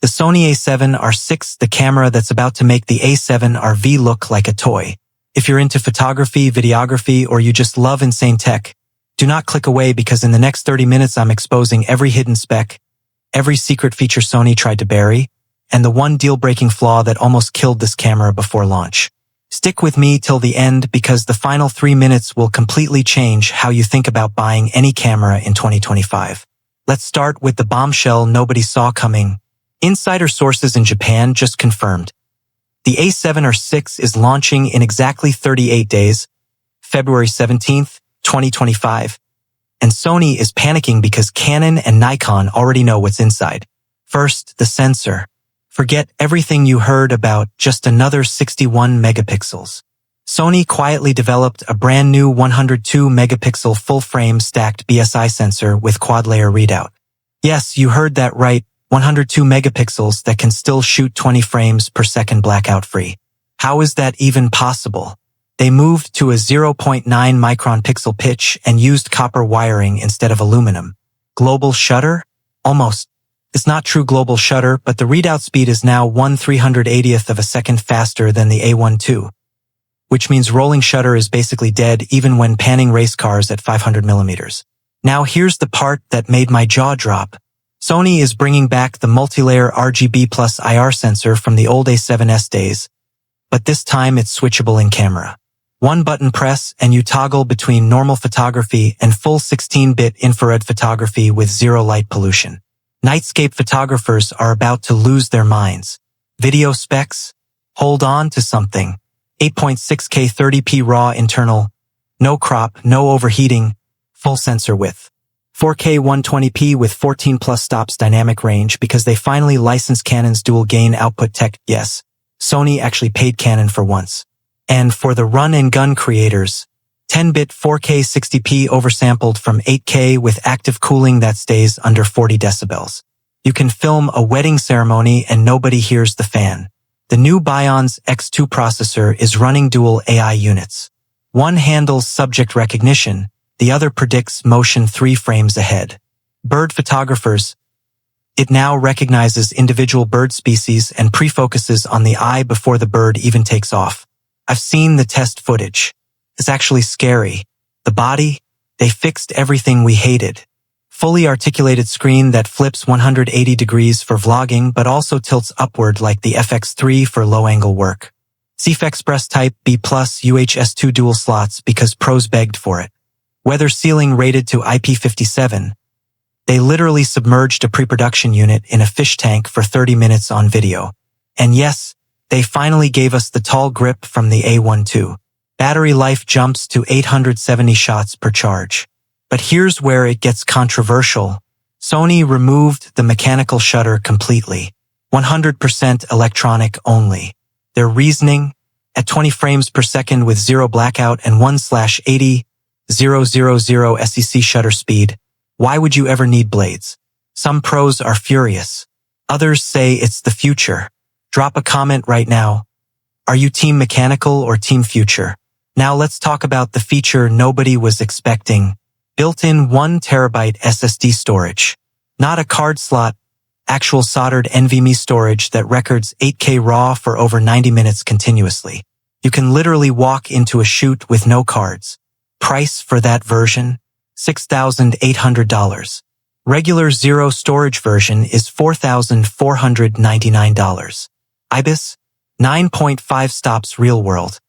The Sony A7R VI, the camera that's about to make the A7R V look like a toy. If you're into photography, videography, or you just love insane tech, do not click away because in the next 30 minutes I'm exposing every hidden spec, every secret feature Sony tried to bury, and the one deal-breaking flaw that almost killed this camera before launch. Stick with me till the end because the final 3 minutes will completely change how you think about buying any camera in 2025. Let's start with the bombshell nobody saw coming. Insider sources in Japan just confirmed. The A7R VI is launching in exactly 38 days, February 17th, 2025. And Sony is panicking because Canon and Nikon already know what's inside. First, the sensor. Forget everything you heard about just another 61 megapixels. Sony quietly developed a brand new 102 megapixel full-frame stacked BSI sensor with quad-layer readout. Yes, you heard that right, 102 megapixels that can still shoot 20 frames per second blackout-free. How is that even possible? They moved to a 0.9 micron pixel pitch and used copper wiring instead of aluminum. Global shutter? Almost. It's not true global shutter, but the readout speed is now 1/380th of a second faster than the A12, which means rolling shutter is basically dead even when panning race cars at 500 millimeters. Now here's the part that made my jaw drop. Sony is bringing back the multi-layer RGB plus IR sensor from the old A7S days, but this time it's switchable in camera. One button press and you toggle between normal photography and full 16-bit infrared photography with zero light pollution. Nightscape photographers are about to lose their minds. Video specs? Hold on to something. 8.6K 30p RAW internal, no crop, no overheating, full sensor width. 4K 120p with 14 plus stops dynamic range because they finally licensed Canon's dual gain output tech. Yes, Sony actually paid Canon for once. And for the run and gun creators, 10-bit 4K 60p oversampled from 8K with active cooling that stays under 40 decibels. You can film a wedding ceremony and nobody hears the fan. The new Bion's X2 processor is running dual AI units. One handles subject recognition, the other predicts motion 3 frames ahead. Bird photographers. It now recognizes individual bird species and pre-focuses on the eye before the bird even takes off. I've seen the test footage. It's actually scary. The body? They fixed everything we hated. Fully articulated screen that flips 180 degrees for vlogging but also tilts upward like the FX3 for low-angle work. CF Express Type B Plus UHS2 dual slots because pros begged for it. Weather sealing rated to IP57. They literally submerged a pre-production unit in a fish tank for 30 minutes on video. And yes, they finally gave us the tall grip from the A12. Battery life jumps to 870 shots per charge. But here's where it gets controversial. Sony removed the mechanical shutter completely. 100% electronic only. Their reasoning? At 20 frames per second with zero blackout and 1/80,000 SEC shutter speed, why would you ever need blades? Some pros are furious. Others say it's the future. Drop a comment right now. Are you team mechanical or team future? Now let's talk about the feature nobody was expecting. Built-in 1 terabyte SSD storage. Not a card slot, actual soldered NVMe storage that records 8K RAW for over 90 minutes continuously. You can literally walk into a shoot with no cards. Price for that version? $6,800. Regular zero storage version is $4,499. IBIS? 9.5 stops real world.